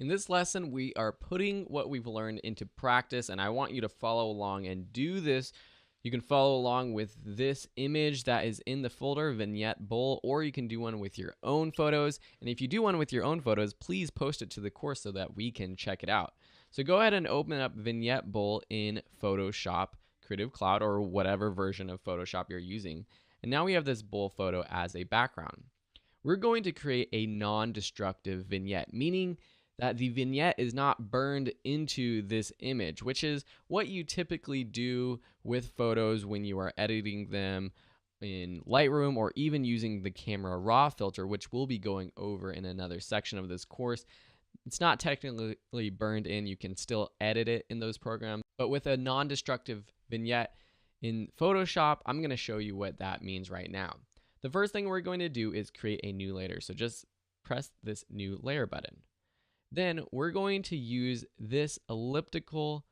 In this lesson, we are putting what we've learned into practice, and I want you to follow along and do this. You can follow along with this image that is in the folder, Vignette Bowl, or you can do one with your own photos. And if you do one with your own photos, please post it to the course so that we can check it out. So go ahead and open up Vignette Bowl in Photoshop, Creative Cloud, or whatever version of Photoshop you're using. And now we have this bowl photo as a background. We're going to create a non-destructive vignette, meaning that the vignette is not burned into this image, which is what you typically do with photos when you are editing them in Lightroom or even using the camera raw filter, which we'll be going over in another section of this course. It's not technically burned in. You can still edit it in those programs. But with a non-destructive vignette in Photoshop, I'm going to show you what that means right now. The first thing we're going to do is create a new layer. So just press this new layer button. Then we're going to use this elliptical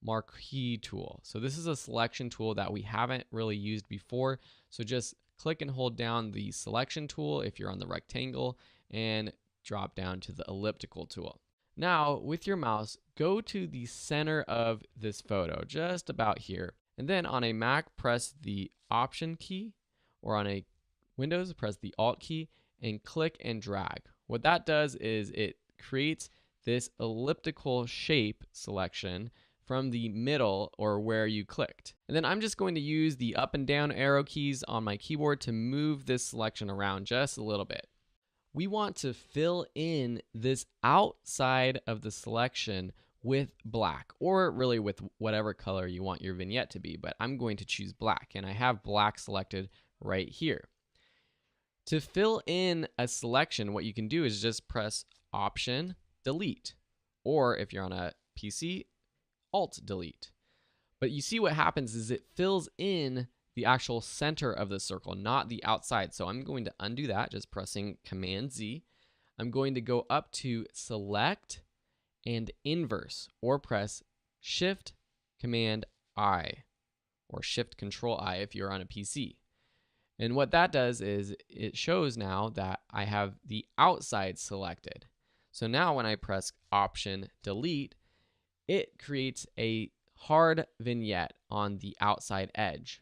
marquee tool. So this is a selection tool that we haven't really used before. So just click and hold down the selection tool if you're on the rectangle and drop down to the elliptical tool. Now with your mouse, go to the center of this photo, just about here. And then on a Mac, press the Option key, or on a Windows, press the Alt key and click and drag. What that does is it creates this elliptical shape selection from the middle or where you clicked. And then I'm just going to use the up and down arrow keys on my keyboard to move this selection around just a little bit. We want to fill in this outside of the selection with black, or really with whatever color you want your vignette to be, but I'm going to choose black, and I have black selected right here. To fill in a selection, what you can do is just press Option, Delete, or if you're on a PC, Alt Delete. But you see what happens is it fills in the actual center of the circle, not the outside. So I'm going to undo that, just pressing Command Z. I'm going to go up to Select and Inverse, or press Shift Command I, or Shift Control I if you're on a PC. And what that does is it shows now that I have the outside selected. So now when I press Option Delete, it creates a hard vignette on the outside edge.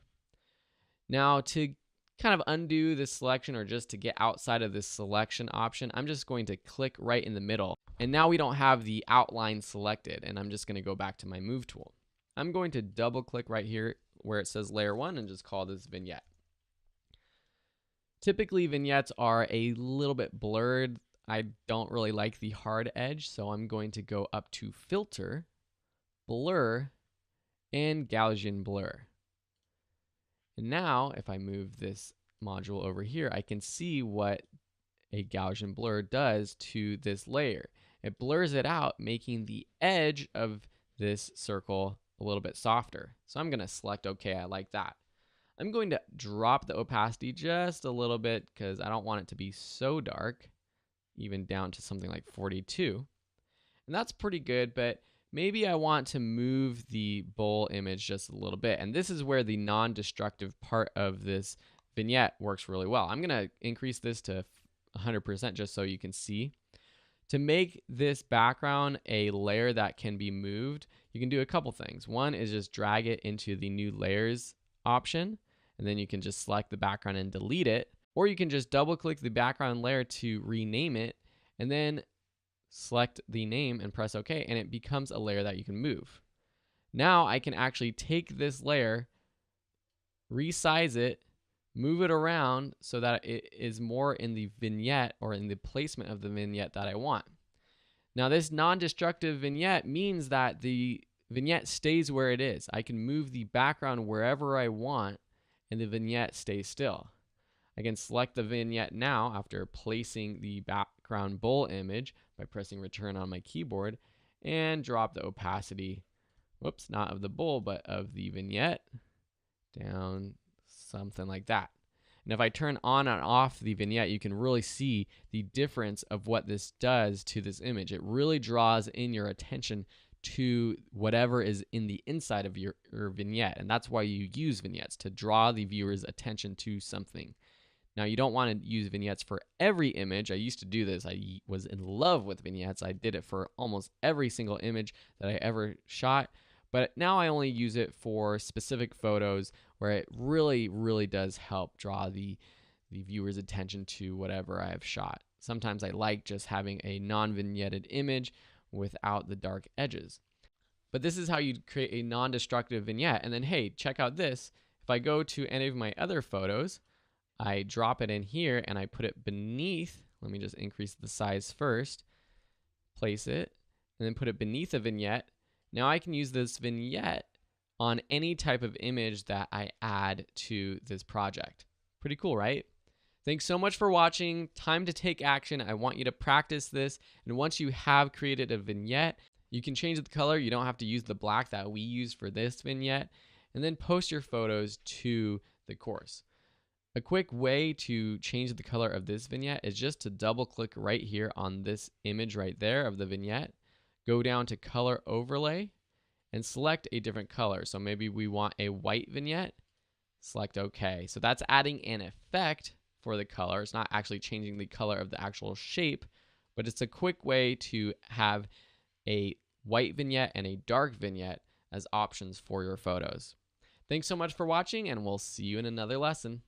Now to kind of undo this selection, or just to get outside of this selection option, I'm just going to click right in the middle. And now we don't have the outline selected, and I'm just going to go back to my Move tool. I'm going to double click right here where it says Layer 1 and just call this Vignette. Typically, vignettes are a little bit blurred. I don't really like the hard edge, so I'm going to go up to Filter, Blur, and Gaussian Blur. And now, if I move this module over here, I can see what a Gaussian blur does to this layer. It blurs it out, making the edge of this circle a little bit softer. So I'm going to select OK. I like that. I'm going to drop the opacity just a little bit because I don't want it to be so dark, even down to something like 42. And that's pretty good, but maybe I want to move the bowl image just a little bit. And this is where the non-destructive part of this vignette works really well. I'm going to increase this to 100% just so you can see. To make this background a layer that can be moved, you can do a couple things. One is just drag it into the new layers option, and then you can just select the background and delete it. Or you can just double click the background layer to rename it, and then select the name and press OK, and it becomes a layer that you can move. Now I can actually take this layer, resize it, move it around so that it is more in the vignette, or in the placement of the vignette that I want. Now this non-destructive vignette means that the vignette stays where it is. I can move the background wherever I want and the vignette stays still. I can select the vignette now after placing the background bowl image by pressing Return on my keyboard, and drop the opacity, whoops, not of the bowl, but of the vignette down something like that. And if I turn on and off the vignette, you can really see the difference of what this does to this image. It really draws in your attention to whatever is in the inside of your vignette. And that's why you use vignettes, to draw the viewer's attention to something. Now, you don't want to use vignettes for every image. I used to do this. I was in love with vignettes. I did it for almost every single image that I ever shot. But now I only use it for specific photos where it really, really does help draw the viewer's attention to whatever I have shot. Sometimes I like just having a non-vignetted image without the dark edges. But this is how you create a non-destructive vignette. And then, hey, check out this. If I go to any of my other photos, I drop it in here and I put it beneath. Let me just increase the size first. Place it, and then put it beneath a vignette. Now I can use this vignette on any type of image that I add to this project. Pretty cool, right? Thanks so much for watching. Time to take action. I want you to practice this. And once you have created a vignette, you can change the color. You don't have to use the black that we used for this vignette. And then post your photos to the course. A quick way to change the color of this vignette is just to double click right here on this image right there of the vignette. Go down to color overlay and select a different color. So maybe we want a white vignette. Select OK. So that's adding an effect for the color. It's not actually changing the color of the actual shape, but it's a quick way to have a white vignette and a dark vignette as options for your photos. Thanks so much for watching, and we'll see you in another lesson.